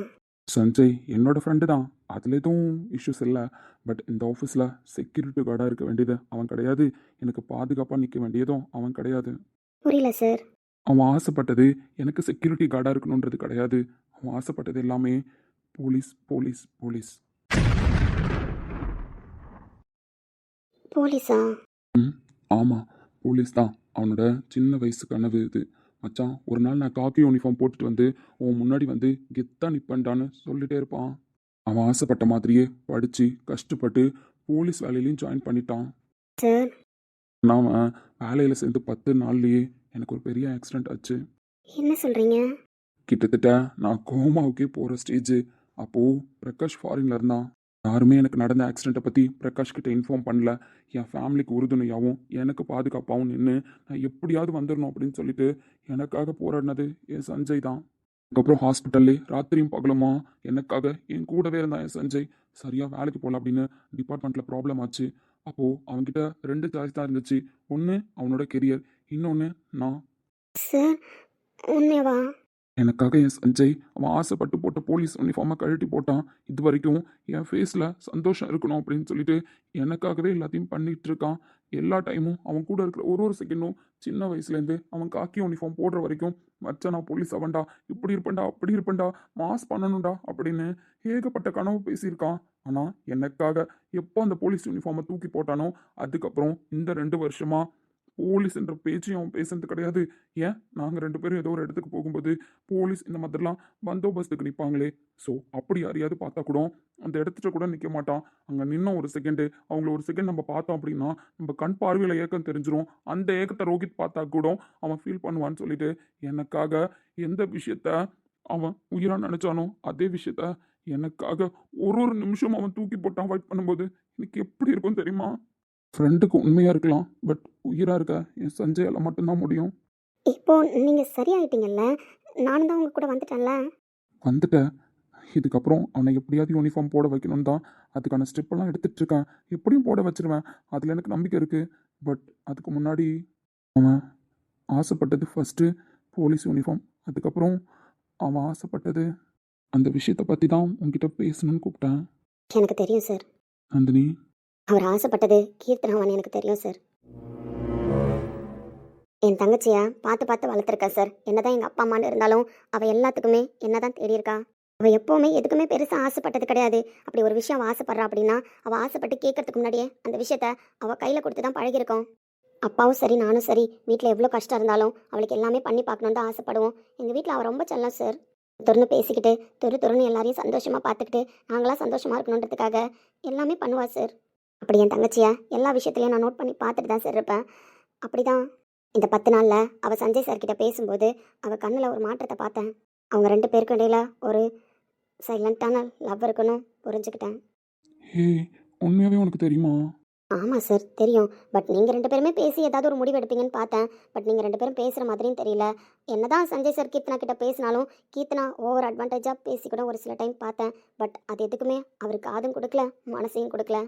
சஞ்சய் என்னோட ஃப்ரெண்டு தான். அதில் எதுவும் இஷ்யூஸ் இல்லை. பட் இந்த ஆஃபீஸில் செக்யூரிட்டி கார்டாக இருக்க வேண்டியது அவன் கிடையாது. எனக்கு பாதுகாப்பாக நிற்க வேண்டியதும் அவன் கிடையாது. புரியல சார். அவன் ஆசைப்பட்டது எனக்கு செக்யூரிட்டி கார்டாக இருக்கணுன்றது கிடையாது. அவன் ஆசைப்பட்டது எல்லாமே போலீஸ் போலீஸ் போலீஸ். போலீஸா? ஆமாம், போலீஸ் தான் அவனோட சின்ன வயசு கனவு இது. மச்சான், ஒரு நாள் நான் காக்கி யூனிஃபார்ம் போட்டுட்டு வந்து உன் முன்னாடி வந்து கெத்தா நிப்பண்டான்னு சொல்லிட்டே இருப்பான். அவன் ஆசைப்பட்ட மாதிரியே படித்து கஷ்டப்பட்டு போலீஸ் வேலையிலையும் ஜாயின் பண்ணிட்டான். சார் நான் வேலையில் சேர்ந்து 10 நாள்லேயே எனக்கு ஒரு பெரிய ஆக்சிடெண்ட் ஆச்சு. என்ன சொல்கிறீங்க? கிட்டத்தட்ட நான் கோமாவுக்கே போகிற ஸ்டேஜ். அப்போது பிரகாஷ் ஃபாரின்ல இருந்தான். யாருமே எனக்கு நடந்த ஆக்சிடெண்ட்டை பற்றி பிரகாஷ் கிட்ட இன்ஃபார்ம் பண்ணல. என் ஃபேமிலிக்கு உறுதுணையாகவும் எனக்கு பாதுகாப்பாகவும் நின்று நான் எப்படியாவது வந்துடணும் அப்படின்னு சொல்லிட்டு எனக்காக போராடினது என் சஞ்சய் தான். அதுக்கப்புறம் ஹாஸ்பிட்டல்லே ராத்திரியும் பகலுமா எனக்காக என் கூடவே இருந்தான் என் சஞ்சய். சரியாக வேலைக்கு போகல அப்படின்னு டிபார்ட்மெண்ட்டில் ப்ராப்ளம் ஆச்சு. அப்போது அவன்கிட்ட 2 சாய்ஸ் தான் இருந்துச்சு. ஒன்று அவனோட கெரியர், இன்னொன்று நான். சார் உண்மையாவா? எனக்காக என் சஞ்சய் அவன் ஆசைப்பட்டு போட்ட போலீஸ் யூனிஃபார்மை கழட்டி போட்டான். இது வரைக்கும் என் ஃபேஸில் சந்தோஷம் இருக்கணும் அப்படின்னு சொல்லிட்டு எனக்காகவே எல்லாத்தையும் பண்ணிகிட்டு இருக்கான். எல்லா டைமும் அவன் கூட இருக்கிற ஒரு செகண்டும் சின்ன வயசுலேருந்து அவன் காக்கி யூனிஃபார்ம் போடுற வரைக்கும் மச்சான் நான் போலீஸ் அவன்டா, இப்படி இருப்பேன்டா அப்படி இருப்பேன்டா, மாஸ் பண்ணணும்டா அப்படின்னு ஏகப்பட்ட கனவு பேசியிருக்கான். ஆனால் எனக்காக எப்போ அந்த போலீஸ் யூனிஃபார்மை தூக்கி போட்டானோ அதுக்கப்புறம் இந்த 2 வருஷமா போலீஸ் என்ற பேச்சையும் அவன் பேசுறது கிடையாது. ஏன், நாங்கள் 2 பேரும் ஏதோ ஒரு இடத்துக்கு போகும்போது போலீஸ் இந்த மாதிரிலாம் பந்தோபஸ்துக்கு நிற்பாங்களே, ஸோ அப்படி யாரையாவது பார்த்தா கூட அந்த இடத்துல கூட நிற்க மாட்டான். அங்கே நின்னோம் ஒரு செகண்டு, அவங்கள ஒரு செகண்ட் நம்ம பார்த்தோம் அப்படின்னா நம்ம கண் பார்வையில் ஏக்கம் தெரிஞ்சிரும். அந்த ஏக்கத்தை ரோஹித் பார்த்தா கூட அவன் ஃபீல் பண்ணுவான்னு சொல்லிட்டு எனக்காக எந்த விஷயத்த அவன் உயிராக நினச்சானோ அதே விஷயத்த எனக்காக ஒரு நிமிஷம் அவன் தூக்கி போட்டு அவாய்ட் பண்ணும்போது எனக்கு எப்படி இருக்கும் தெரியுமா? ஃப்ரெண்டுக்கு உண்மையாக இருக்கலாம், பட் உயிராக இருக்க என் சஞ்சயால் மட்டும்தான் முடியும். இப்போ நீங்கள் சரியாயிட்டீங்கல்ல, நானும் தான் உங்கள் கூட வந்துட்டேன்ல. வந்துட்டேன். இதுக்கப்புறம் அவனை எப்படியாவது யூனிஃபார்ம் போட வைக்கணும் தான் அதுக்கான ஸ்டெப்பெல்லாம் எடுத்துகிட்டு இருக்கேன். எப்படியும் போட வச்சிருவேன், அதில் எனக்கு நம்பிக்கை இருக்குது. பட் அதுக்கு முன்னாடி அவன் ஆசைப்பட்டது ஃபஸ்ட்டு போலீஸ் யூனிஃபார்ம். அதுக்கப்புறம் அவன் ஆசைப்பட்டது அந்த விஷயத்தை பற்றி தான் உங்ககிட்ட பேசணும்னு கூப்பிட்டேன். எனக்கு தெரியும் சார். நந்தினி, அவர் ஆசைப்பட்டது கீர்த்தனாவான்னு எனக்கு தெரியும் சார். என் தங்கச்சியை பார்த்து பார்த்து வளர்த்துருக்கா சார். என்னதான் எங்கள் அப்பா அம்மான்னு இருந்தாலும் அவள் எல்லாத்துக்குமே என்ன தான் தேடி இருக்கா. அவள் எப்போவுமே எதுக்குமே பெருசாக ஆசைப்பட்டது கிடையாது. அப்படி ஒரு விஷயம் அவள் ஆசைப்படுறா அப்படின்னா அவள் ஆசைப்பட்டு கேட்கறதுக்கு முன்னாடியே அந்த விஷயத்த அவள் கையில் கொடுத்து தான் பழகிருக்கோம். அப்பாவும் சரி நானும் சரி வீட்டில் எவ்வளோ கஷ்டம் இருந்தாலும் அவளுக்கு எல்லாமே பண்ணி பார்க்கணுன்னு தான் ஆசைப்படுவோம். எங்கள் வீட்டில் அவள் ரொம்ப செல்லம் சார். துருன்னு பேசிக்கிட்டு துருன்னு எல்லாரையும் சந்தோஷமாக பார்த்துக்கிட்டு நாங்களாம் சந்தோஷமாக இருக்கணுன்றதுக்காக எல்லாமே பண்ணுவா சார். அப்படி என் தங்கச்சியை எல்லா விஷயத்துலையும் நான் நோட் பண்ணி பார்த்துட்டு தான் சார் இருப்பேன். அப்படிதான் இந்த 10 நாளில் அவள் சஞ்சய் சார் கிட்ட பேசும்போது அவள் கண்ணில் ஒரு மாற்றத்தை பார்த்தேன். அவங்க 2 பேருக்கு இடையில ஒரு சைலண்ட்டான லவ் இருக்கணும் புரிஞ்சுக்கிட்டேன். ஹே, உண்மையாகவே உனக்கு தெரியுமா? ஆமாம் சார் தெரியும். பட் நீங்கள் 2 பேருமே பேசி ஏதாவது ஒரு முடிவு எடுப்பீங்கன்னு பார்த்தேன். பட் நீங்கள் 2 பேரும் பேசுகிற மாதிரியும் தெரியல. என்னதான் சஞ்சய் சார் கீர்த்தனா கிட்ட பேசினாலும் கீர்த்தனா ஓவர் அட்வான்டேஜாக பேசி கூட ஒரு சில டைம் பார்த்தேன். பட் அது எதுக்குமே அவருக்கு காதும் கொடுக்கல மனசையும் கொடுக்கல.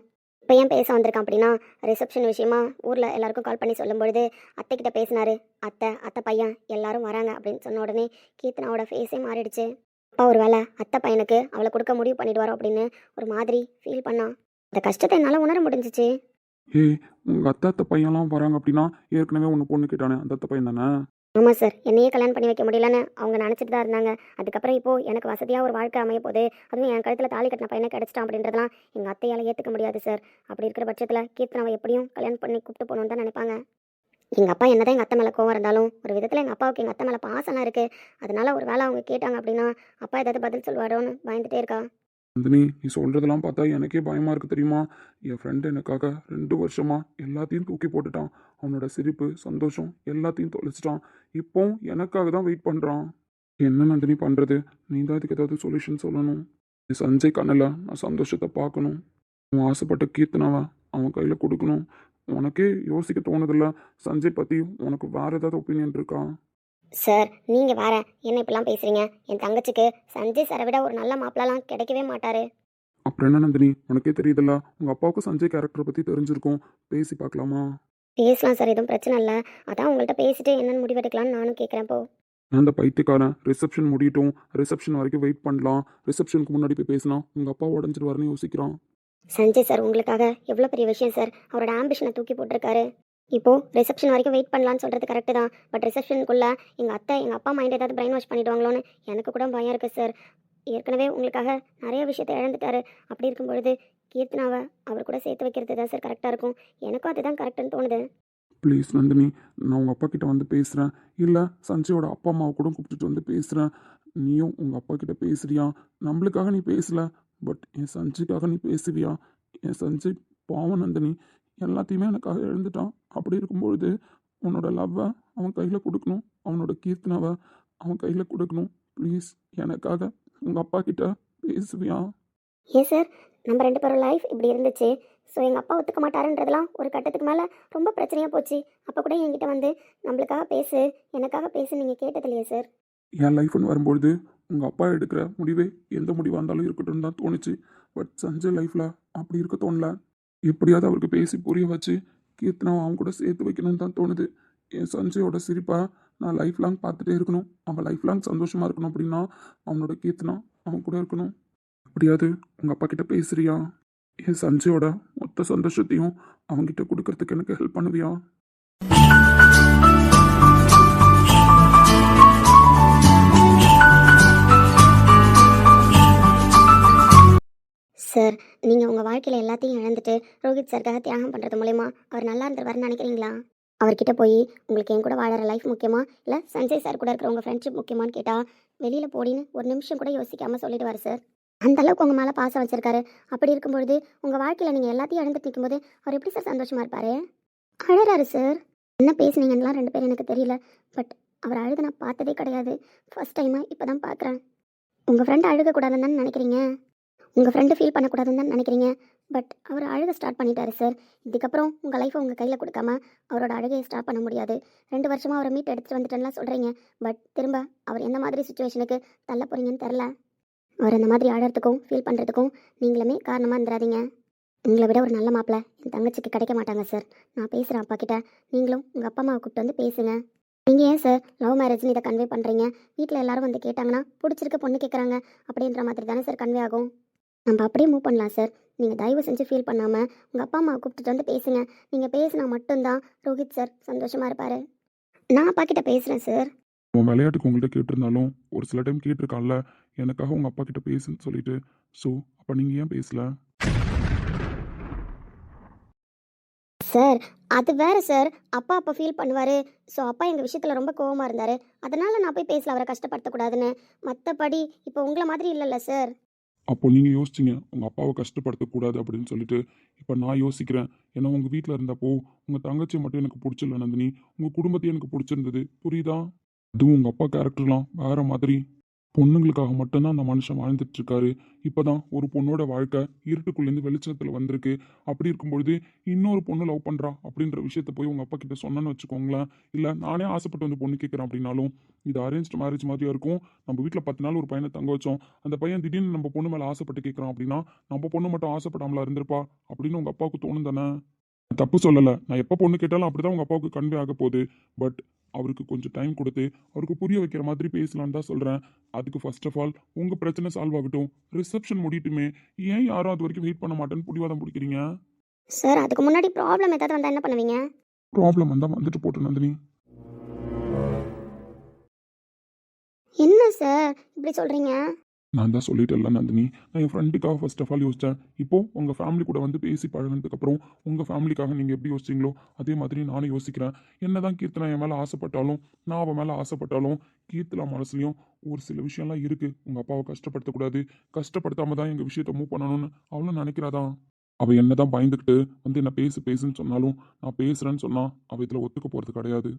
இப்போ ஏன் பேச வந்திருக்கான் அப்படின்னா, ரிசப்ஷன் விஷயமா ஊரில் எல்லாருக்கும் கால் பண்ணி சொல்லும்பொழுது அத்தைக்கிட்ட பேசினாரு. அத்தை பையன் எல்லாரும் வராங்க அப்படின்னு சொன்ன உடனே கீர்த்தனாவோட ஃபேஸே மாறிடுச்சு. அப்பா ஒரு வேளை அத்தை பையனுக்கு அவளை கொடுக்க முடிவு பண்ணிடுவாரோ அப்படின்னு ஒரு மாதிரி ஃபீல் பண்ணான். இந்த கஷ்டத்தை என்னால் உணர முடிஞ்சிச்சு. ஹே, உங்கள் அத்தை பையன்லாம் வராங்க அப்படின்னா ஏற்கனவே ஒன்று பொண்ணு கேட்டானே அந்த அத்தை பையன் தானே? ஆமாம் சார், என்னையே கல்யாணம் பண்ணி வைக்க முடியலன்னு அவங்க நினச்சிட்டு தான் இருந்தாங்க. அதுக்கப்புறம் இப்போது எனக்கு வசதியாக ஒரு வாழ்க்கை அமைய போகுது, அதுவும் என் கழுத்தில் தாலி கட்டின பையனை கிடச்சிட்டான் அப்படின்றதெல்லாம் எங்கள் அத்தையால் ஏற்றுக்க முடியாது சார். அப்படி இருக்கிற பட்சத்தில் கீர்த்தனாவை எப்படியும் கல்யாணம் பண்ணி கூப்பிட்டு போகணுன்னு தான் நினைப்பாங்க. எங்கள் அப்பா என்னதான் எங்கள் அத்தை மேலே கோவம் இருந்தாலும் ஒரு விதத்தில் எங்கள் அப்பாவுக்கு எங்கள் அத்தை மேலே பாசம்லாம் இருக்குது. அதனால ஒரு வேளை அவங்க கேட்டாங்க அப்படின்னா அப்பா ஏதாவது பதில் சொல்லுவாரோன்னு பயந்துட்டே இருக்கா. நந்தினி, நீ சொல்கிறதெல்லாம் பார்த்தா எனக்கே பயமாக இருக்குது தெரியுமா? என் ஃப்ரெண்டு எனக்காக 2 வருஷமாக எல்லாத்தையும் தூக்கி போட்டுட்டான். அவனோட சிரிப்பு சந்தோஷம் எல்லாத்தையும் தொலைச்சிட்டான். இப்போ எனக்காக தான் வெயிட் பண்ணுறான். என்ன நந்தினி பண்ணுறது? நீ தான் இதுக்கு ஏதாவது சொல்யூஷன் சொல்லணும். இந்த சஞ்சய் கண்ணில் நான் சந்தோஷத்தை பார்க்கணும். அவன் ஆசைப்பட்ட கீர்த்தனாவை அவன் கையில் கொடுக்கணும். உனக்கே யோசிக்க தோணுதில்ல? சஞ்சய் பற்றி உனக்கு வேறு ஏதாவது ஒப்பீனியன் இருக்கா? சார் நீங்கள் வேற என்ன இப்படிலாம் பேசுகிறீங்க? என் தங்கச்சிக்கு சஞ்சய் சாரை விட ஒரு நல்ல மாப்பிள்ளலாம் கிடைக்கவே மாட்டார். அப்புறம் என்ன நந்தினி, உனக்கே தெரியுதுல்ல, உங்கள் அப்பாவுக்கும் சஞ்சய் கேரக்டரை பற்றி தெரிஞ்சிருக்கும். பேசி பார்க்கலாமா? பேசலாம் சார், எதுவும் பிரச்சனை இல்லை. அதான் உங்கள்கிட்ட பேசிட்டு என்னென்னு முடிவெடுக்கலான்னு நானும் கேட்குறேன். இப்போ நான் அந்த பைத்தியக்காரன் ரிசப்ஷன் முடியட்டும், ரிசப்ஷன் வரைக்கும் வெயிட் பண்ணலாம், ரிசப்ஷனுக்கு முன்னாடி போய் பேசினா உங்கள் அப்பா உடஞ்சிருவாருன்னு யோசிக்கிறான். சஞ்சய் சார் உங்களுக்காக எவ்வளோ பெரிய விஷயம் சார். அவரோட ஆம்பிஷனை தூக்கி போட்டிருக்காரு. இப்போது ரிசப்ஷன் வரைக்கும் வெயிட் பண்ணலான்னு சொல்கிறது கரெக்டு தான். பட் ரிசப்ஷனுக்குள்ளே எங்கள் அப்பா மைண்ட் ஏதாவது பிரெயின் வாஷ் பண்ணிவிடுவாங்களோன்னு எனக்கு கூட பயம் இருக்குது சார். ஏற்கனவே உங்களுக்காக நிறைய விஷயத்தை இழந்துட்டாரு. அப்படி இருக்கும் பொழுது கீர்த்தனாவை அவர் கூட சேர்த்து வைக்கிறது தான் சார் கரெக்டாக இருக்கும். எனக்கும் அதுதான் கரெக்டுன்னு தோணுது. ப்ளீஸ் நந்தினி, நான் உங்கள் அப்பா கிட்ட வந்து பேசுகிறேன், இல்லை சஞ்சயோட அப்பா அம்மாவை கூட கூப்பிட்டுட்டு வந்து பேசுகிறேன். நீயும் உங்கள் அப்பா கிட்ட பேசுறியா? நம்மளுக்காக நீ பேசல, பட் என் சஞ்சய்க்காக நீ பேசுவியா? என் சஞ்சய் பாவம் நந்தினி, எல்லாத்தையுமே எனக்காக எழுந்துட்டான். அப்படி இருக்கும்பொழுது உன்னோட லவ்வை அவன் கையில் கொடுக்கணும், அவனோட கீர்த்தனாவை அவன் கையில் கொடுக்கணும். ப்ளீஸ் எனக்காக உங்கள் அப்பா கிட்ட பேசுவியா? ஏன் சார், நம்ம 2 பேரும் லைஃப் இப்படி இருந்துச்சு. ஸோ எங்கள் அப்பா ஒத்துக்க மாட்டாருன்றதெல்லாம் ஒரு கட்டத்துக்கு மேலே ரொம்ப பிரச்சனையாக போச்சு. அப்போ கூட என்கிட்ட வந்து நம்மளுக்காக பேசு, எனக்காக பேசு நீங்கள் கேட்டதில்லையே சார். என் லைஃப்னு வரும்பொழுது உங்கள் அப்பா எடுக்கிற முடிவே எந்த முடிவாக இருந்தாலும் இருக்கட்டும் தான் தோணுச்சு. பட் சஞ்சய் லைஃப்பில் அப்படி இருக்க தோணல. எப்படியாவது அவருக்கு பேசி புரிய வச்சு கீர்த்தனாவை அவன் கூட சேர்த்து வைக்கணும்னு தான் தோணுது. என் சஞ்சயோட சிரிப்பை நான் லைஃப் லாங் பார்த்துட்டே இருக்கணும். அவன் லைஃப் லாங் சந்தோஷமாக இருக்கணும் அப்படின்னா அவனோட கீர்த்தனா அவன் கூட இருக்கணும். எப்படியாவது உங்கள் அப்பா கிட்ட பேசுறியா? என் சஞ்சயோட மொத்த சந்தோஷத்தையும் அவன்கிட்ட கொடுக்கறதுக்கு எனக்கு ஹெல்ப் பண்ணுவியா? சார், நீங்கள் உங்கள் வாழ்க்கையில் எல்லாத்தையும் இழந்துட்டு ரோஹித் சார்க்காக தியாகம் பண்ணுறது மூலயமா அவர் நல்லா இருந்துருவாருன்னு நினைக்கிறீங்களா? அவர்கிட்ட போய் உங்களுக்கு என் கூட வாழற லைஃப் முக்கியமா இல்லை சஞ்சய் சார் கூட இருக்கிற உங்கள் ஃப்ரெண்ட்ஷிப் முக்கியமான்னு கேட்டால் வெளியில் போடின்னு ஒரு நிமிஷம் கூட யோசிக்காமல் சொல்லிடுவார் சார். அந்த அளவுக்கு உங்கள் மேலே பாசம் வச்சிருக்காரு. அப்படி இருக்கும்பொழுது உங்கள் வாழ்க்கையில் நீங்கள் எல்லாத்தையும் இழந்துட்டு நிற்கும்போது அவர் எப்படி சார் சந்தோஷமாக இருப்பார்? அழறாரு சார். என்ன பேசுனீங்கன்னெலாம் 2 பேரும் எனக்கு தெரியல. பட் அவர் அழுத நான் பார்த்ததே கிடையாது. ஃபர்ஸ்ட் டைமாக இப்போ தான் பார்க்குறேன். உங்கள் ஃப்ரெண்டு அழுகக்கூடாதுன்னு தானே நினைக்கிறீங்க? உங்கள் ஃப்ரெண்டு ஃபீல் பண்ணக்கூடாதுன்னு தான் நினைக்கிறீங்க. பட் அவர் அழுக ஸ்டார்ட் பண்ணிட்டாரு சார். இதுக்கப்புறம் உங்கள் லைஃப்பை உங்கள் கையில் கொடுக்காம அவரோட அழுகையை ஸ்டார்ட் பண்ண முடியாது. 2 வருஷமாக அவரை மீட் எடுத்துகிட்டு வந்துட்டேன்லாம் சொல்கிறீங்க. பட் திரும்ப அவர் எந்த மாதிரி சுச்சுவேஷனுக்கு தள்ள போகிறீங்கன்னு தெரில. அவர் அந்த மாதிரி அழகிறதுக்கும் ஃபீல் பண்ணுறதுக்கும் நீங்களுமே காரணமாக இருந்துடாதீங்க. உங்களை விட ஒரு நல்ல மாப்பிள்ளை என் தங்கச்சிக்கு கிடைக்க மாட்டாங்க சார். நான் பேசுகிறேன் அப்பா கிட்ட. நீங்களும் உங்கள் அப்பா அம்மாவை கூப்பிட்டு வந்து பேசுங்க. நீங்கள் ஏன் சார் லவ் மேரேஜ்னு இதை கன்வே பண்ணுறீங்க? வீட்டில் எல்லாரும் வந்து கேட்டாங்கன்னா பிடிச்சிருக்க பொண்ணு கேட்குறாங்க அப்படின்ற மாதிரி தானே சார் கன்வே ஆகும். நம்ம அப்படியே மூவ் பண்ணலாம் சார். நீங்கள் தயவு செஞ்சு ஃபீல் பண்ணாமல் உங்கள் அப்பா அம்மாவை கூப்பிட்டுட்டு வந்து பேசுங்க. நீங்கள் பேசினா மட்டும்தான் ரோஹித் சார் சந்தோஷமாக இருப்பார். நான் அப்பா கிட்ட பேசுகிறேன் சார். உன் விளையாட்டுக்கு உங்கள்கிட்ட கேட்டிருந்தாலும் ஒரு சில டைம் கேட்டிருக்கான்ல, எனக்காக உங்கள் அப்பா கிட்ட பேசுன்னு சொல்லிட்டு. ஸோ அப்போ நீங்கள் ஏன் பேசல? சார் அது வேற சார். அப்பா அப்போ ஃபீல் பண்ணுவார். ஸோ அப்பா எங்கள் விஷயத்தில் ரொம்ப கோவமாக இருந்தார். அதனால் நான் போய் பேசல, அவரை கஷ்டப்படுத்தக்கூடாதுன்னு. மற்றபடி இப்போ உங்களை மாதிரி இல்லைல்ல சார். அப்போ நீங்கள் யோசிச்சிங்க உங்கள் அப்பாவை கஷ்டப்படுத்தக்கூடாது அப்படின்னு சொல்லிட்டு. இப்போ நான் யோசிக்கிறேன். ஏன்னா உங்கள் வீட்டில் இருந்தப்போ உங்கள் தங்கச்சி மட்டும் எனக்கு பிடிச்சில்ல நந்தினி, உங்கள் குடும்பத்தையும் எனக்கு பிடிச்சிருந்தது. புரியுதா? அதுவும் உங்கள் அப்பா கேரக்டர்லாம் வேற மாதிரி. பொண்ணுங்களுக்காக மட்டும்தான் அந்த மனுஷன் வாழ்ந்துட்டு இருக்காரு. இப்போதான் ஒரு பொண்ணோட வாழ்க்கை இருட்டுக்குள்ளேருந்து வெளிச்சத்தில் வந்திருக்கு. அப்படி இருக்கும்பொழுது இன்னொரு பொண்ணு லவ் பண்ணுறா அப்படின்ற விஷயத்த போய் உங்கள் அப்பா கிட்ட சொன்னேன்னு வச்சுக்கோங்களேன். இல்லை நானே ஆசைப்பட்டு வந்து பொண்ணு கேட்குறேன் அப்படின்னாலும் இது அரேஞ்ச் மேரேஜ் மாதிரியா இருக்கும். நம்ம வீட்டில் 10 நாள் ஒரு பையனை தங்க வச்சோம். அந்த பையன் திடீர்னு நம்ம பொண்ணு மேலே ஆசைப்பட்டு கேட்குறான் அப்படின்னா நம்ம பொண்ணு மட்டும் ஆசைப்படாமலா இருந்திருப்பா அப்படின்னு உங்கள் அப்பாவுக்கு தோணும் தானே? நான் தப்பு சொல்லலை. நான் எப்போ பொண்ணு கேட்டாலும் அப்படிதான் உங்கள் அப்பாவுக்கு கன்வே ஆக போகுது. பட் அவருக்கு கொஞ்சம் டைம் கொடுத்து அவருக்கு புரிய வைக்கிற மாதிரி பேசலான்னு தான் சொல்கிறேன். அதுக்கு ஃபர்ஸ்ட் ஆஃப் ஆல் உங்கள் பிரச்சனை சால்வ் ஆகட்டும். ரிசப்ஷன் முடியட்டுமே. ஏன் யாரும் அது வரைக்கும் வெயிட் பண்ண மாட்டேன்னு பிடிவாதம் பிடிக்கிறீங்க? சார் அதுக்கு முன்னாடி ப்ராப்ளம் ஏதாவது வந்தால் என்ன பண்ணுவீங்க? ப்ராப்ளம் வந்தால் வந்துட்டு போட்டு நந்தினி. என்ன சார் இப்படி சொல்கிறீங்க? நான் தான் சொல்லிட்டேன்ல நந்தினி. நான் என் ஃப்ரெண்டுக்காக ஃபர்ஸ்ட் ஆஃப் ஆல் யோசித்தேன். இப்போ உங்கள் ஃபேமிலி கூட வந்து பேசி பழகினதுக்கப்புறம் உங்கள் ஃபேமிலிக்காக நீங்கள் எப்படி யோசிச்சிங்களோ அதே மாதிரி நானும் யோசிக்கிறேன். என்ன தான் கீர்த்தனா என் மேலே ஆசைப்பட்டாலும் நான் அவன் மேலே ஆசைப்பட்டாலும் கீர்த்தனா மனசுலையும் ஒரு சில விஷயம்லாம் இருக்குது. உங்கள் அப்பாவை கஷ்டப்படுத்தக்கூடாது, கஷ்டப்படுத்தாம தான் எங்கள் விஷயத்தை மூவ் பண்ணணும்னு அவளும் நினைக்கிறாதான். அவள் என்ன தான் பயந்துக்கிட்டு வந்து என்ன பேசுன்னு சொன்னாலும் நான் பேசுகிறேன்னு சொன்னால் அவள் இதில் ஒத்துக்க போகிறது கிடையாது.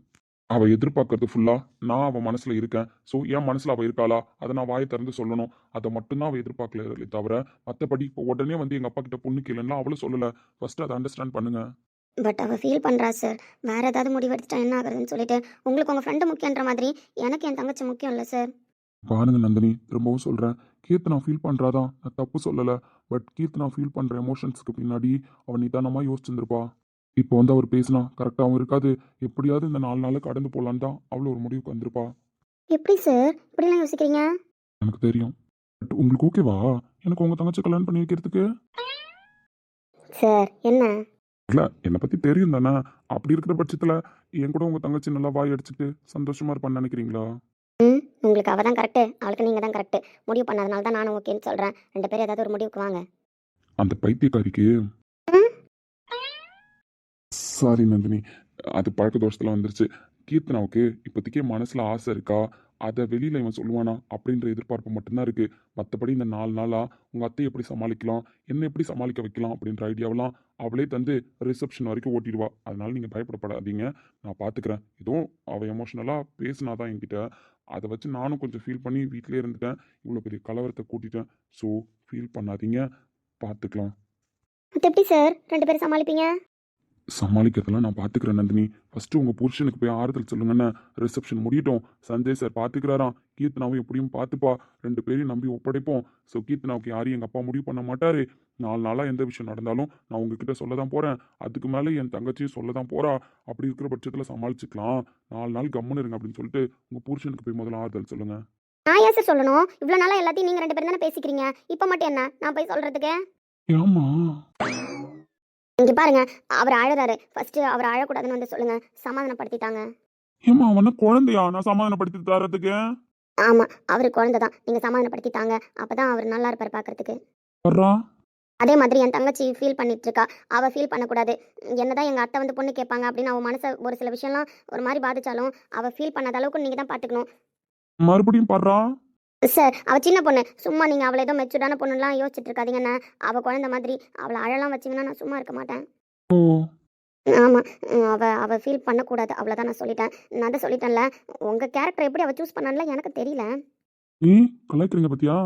அவள் எதிர்பார்க்கறது ஃபுல்லாக நான் அவன் மனசில் இருக்கேன். ஸோ என் மனசில் அவள் இருக்காளா அதை நான் வாயை திறந்து சொல்லணும். அதை மட்டும்தான் அவள் எதிர்பார்க்கல தவிர மற்றபடி இப்போ உடனே வந்து எங்கள் அப்பா கிட்ட பொண்ணு கேளுன்னா அவளும் சொல்லலை. ஃபர்ஸ்ட் அதை அண்டர்ஸ்டாண்ட் பண்ணுங்க. பட் அவள் ஃபீல் பண்ணுறா சார். வேறு ஏதாவது முடிவு எடுத்துட்டா என்ன ஆகுதுன்னு சொல்லிட்டு. உங்களுக்கு உங்கள் ஃப்ரெண்டு முக்கியன்ற மாதிரி எனக்கு என் தங்கச்சி முக்கியம் இல்லை சார். பாருங்க நந்தினி, திரும்பவும் சொல்கிறேன். கீர்த்தனா ஃபீல் பண்ணுறாதான், நான் தப்பு சொல்லலை. பட் கீர்த்தனா ஃபீல் பண்ணுற எமோஷன்ஸ்க்கு பின்னாடி அவள் நிதானமாக யோசிச்சுருப்பா. இப்போ வந்து அவர் பேசினா கரெக்டாகவும் இருக்காது. எப்படியாவது இந்த 4 நாள் கடந்து போகலான்னு தான் அவ்வளோ ஒரு முடிவுக்கு வந்திருப்பா. எப்படி சார் இப்படிலாம் யோசிக்கிறீங்க? எனக்கு தெரியும். பட் உங்களுக்கு ஓகேவா எனக்கு உங்கள் தங்கச்சி கல்யாணம் பண்ணி வைக்கிறதுக்கு? சார் என்ன? இல்லை, என்னை பற்றி தெரியும் தானே. அப்படி இருக்கிற பட்சத்தில் என் கூட உங்கள் தங்கச்சி நல்லா வாய் அடிச்சுட்டு சந்தோஷமாக இருப்பான்னு நினைக்கிறீங்களா? ம் உங்களுக்கு அவள் தான் கரெக்டு, அவளுக்கு நீங்கள் தான் கரெக்டு. முடிவு பண்ணாதனால தான் நானும் ஓகேன்னு சொல்கிறேன். 2 பேரும் ஏதாவது ஒரு முடிவுக்கு வாங்க. அந்த பைத்தியக்காரிக்கு ம் சாரி நந்தினி, அது பழக்க தோஷத்தில் வந்துருச்சு. கீர்த்தனாவுக்கு இப்போதைக்கே மனசில் ஆசை இருக்கா, அதை வெளியில் இவன் சொல்லுவானா அப்படின்ற எதிர்பார்ப்பு மட்டும்தான் இருக்குது. மற்றபடி இந்த 4 நாளாக உங்கள் அத்தையை எப்படி சமாளிக்கலாம், என்ன எப்படி சமாளிக்க வைக்கலாம் அப்படின்ற ஐடியாவெல்லாம் அவளே தந்து ரிசப்ஷன் வரைக்கும் ஓட்டிடுவா. அதனால நீங்கள் பயப்படப்படாதீங்க, நான் பார்த்துக்கிறேன். எதுவும் அவள் எமோஷ்னலாக பேசினாதான் என்கிட்ட. அதை வச்சு நானும் கொஞ்சம் ஃபீல் பண்ணி வீட்டிலே இருந்துட்டேன். இவ்வளோ பெரிய கலவரத்தை கூட்டிட்டேன். ஸோ ஃபீல் பண்ணாதீங்க, பார்த்துக்கலாம். அது எப்படி சார் 2 பேரும் சமாளிப்பீங்க? சமாளிக்கிறதெல்லாம் நான் பார்த்துக்கிறேன் நந்தினி. ஃபஸ்ட்டு உங்கள் புருஷனுக்கு போய் ஆறுதல் சொல்லுங்கன்னு. ரிசப்ஷன் முடியட்டும், சஞ்சய் சார் பார்த்துக்கிறாராம். கீர்த்தனாவும் எப்படியும் பார்த்துப்பா. 2 பேரையும் நம்பி ஒப்படைப்போம். ஸோ கீர்த்தனாவுக்கு யாரையும் எங்கள் அப்பா முடிவு பண்ண மாட்டார். 4 நாளாக எந்த விஷயம் நடந்தாலும் நான் உங்ககிட்ட சொல்ல தான் போகிறேன். அதுக்கு மேலே என் தங்கச்சியும் சொல்ல தான் போகிறா. அப்படி இருக்கிற பட்சத்தில் சமாளிச்சுக்கலாம். 4 நாள் கம்முன்னு இருங்க அப்படின்னு சொல்லிட்டு உங்கள் புருஷனுக்கு போய் முதல்ல ஆறுதல் சொல்லுங்கள். நான் ஏன் சார் சொல்லணும்? இவ்வளோ நாளாக எல்லாத்தையும் நீங்கள் 2 பேரும் தானே பேசிக்கிறீங்க. இப்போ மட்டும் என்ன நான் போய் சொல்கிறதுக்கு? ஏம்மா? இங்கே பாருங்க, அவர் அழறாரு. ஃபர்ஸ்ட் அவர் அழக்கூடாதுன்னு வந்து சொல்லுங்க. சமாதானப்படுத்திட்டாங்க. ஏம்மா அவன குழந்தையா நான் சமாதானப்படுத்தி தரதுக்கு? ஆமாம், அவர் குழந்தை தான். நீங்கள் சமாதானப்படுத்திட்டாங்க. அப்போ தான் அவர் நல்லா இருப்பார் பார்க்கறதுக்கு. வர்றா. அதே மாதிரி என் தங்கச்சி ஃபீல் பண்ணிட்டு இருக்கா. அவள் ஃபீல் பண்ணக்கூடாது. என்னதான் எங்கள் அத்தை வந்து பொண்ணு கேட்பாங்க அப்படின்னு அவன் மனசை ஒரு சில விஷயம்லாம் ஒரு மாதிரி பாதிச்சாலும் அவள் ஃபீல் பண்ணாத அளவுக்கு நீங்கள் தான் பார்த்துக்கணும். மறுபடியும் படுறா. சார் அவள் சின்ன பொண்ணு. சும்மா நீங்கள் அவளை ஏதோ மெச்சூர்டான பொண்ணுலாம் யோசிச்சுட்டு இருக்காதீங்கண்ணே. அவள் குழந்தை மாதிரி. அவளை அழலாம் வச்சிங்கன்னா நான் சும்மா இருக்க மாட்டேன். ஓ. ஆமாம், அவள் ஃபீல் பண்ணக்கூடாது. அவ்வளோதான் நான் சொல்லிட்டேன். நான் தான் சொல்லிட்டேன்ல. உங்கள் கேரக்டர் எப்படி அவள் சூஸ் பண்ணான்ல எனக்கு தெரியல. நீ கலாய்க்கிறீங்க பத்தியா?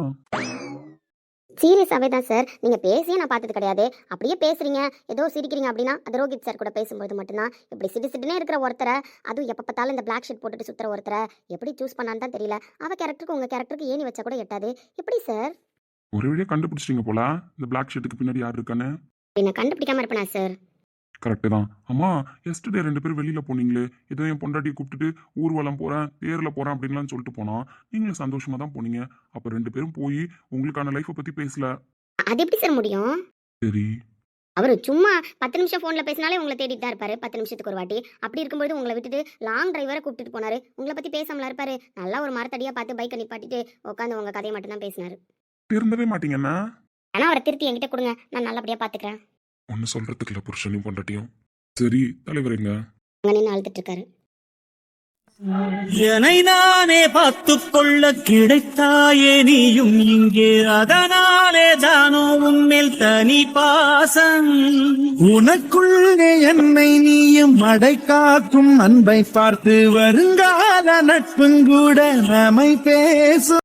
சீரியஸாகவே தான் சார். நீங்கள் பேசியே நான் பார்த்தது கிடையாது. அப்படியே பேசுகிறீங்க, ஏதோ சிரிக்கிறீங்க அப்படின்னா அது ரோஹித் சார் கூட பேசும்போது மட்டும்தான். இப்படி சிட்டுனே இருக்கிற ஒருத்தரை, அதுவும் எப்போ பார்த்தாலும் இந்த பிளாக் ஷீட் போட்டுட்டு சுற்றுற ஒருத்தரை எப்படி சூஸ் பண்ணான்னு தான் தெரியல. அவள் கேரக்டருக்கு உங்கள் கேரக்டருக்கு ஏணி வச்சா கூட எட்டாது. எப்படி சார்? ஒரு வழியாக கண்டுபிடிச்சிட்டீங்க போல இந்த பிளாக் ஷர்ட்டுக்கு பின்னாடி யார் இருக்கான்னு. என்ன கண்டுபிடிக்காம இருப்பேனா சார்? கரெக்டு தான். அம்மா, எஸ்டர்டே 2 பேரும் வெளியில் போனீங்களே, ஏதோ என் பொண்டாட்டியை கூப்பிட்டுட்டு ஊர்வலம் போகிறேன், தேரில் போகிறேன் அப்படின்லாம் சொல்லிட்டு போனோம். நீங்களும் சந்தோஷமாக தான் போனீங்க. அப்போ 2 பேரும் போய் உங்களுக்கான லைஃப்பை பற்றி பேசல. அது எப்படி சார் முடியும்? சரி. அவர் சும்மா 10 நிமிஷம் ஃபோனில் பேசினாலே உங்களை தேடிட்டு தான் இருப்பாரு. 10 நிமிஷத்துக்கு ஒரு வாட்டி. அப்படி இருக்கும்போது உங்களை விட்டுட்டு லாங் டிரைவரை கூப்பிட்டு போனாரு. உங்களை பற்றி பேசாமலா இருப்பாரு? நல்லா ஒரு மரத்தடியாக பார்த்து பைக்கை நிப்பாட்டிட்டு உட்காந்து உங்கள் கதையை மட்டும்தான் பேசினாரு. திருந்தவே மாட்டீங்கண்ணா. ஆனால் அவரை திருத்தி என்கிட்ட கொடுங்க, நான் நல்லபடியாக பார்த்துக்கிறேன். ஒன்று சொல்கிறதுக்குள்ள புருஷனையும் பொண்டாட்டியும் சரி தலைவர் எங்க? அங்க நின்று அழுதுட்டு இருக்காரு. என்னை நானே பார்த்துக் கொள்ள கிடைத்தாயே நீயும் இங்கே அதனாலே தானோ உன்மேல் தனி பாசம் உனக்குள்ளே என்னை நீயும் அடை காக்கும் அன்பை பார்த்து வருங்கால நட்புங்கூட நம்மை பேசும்.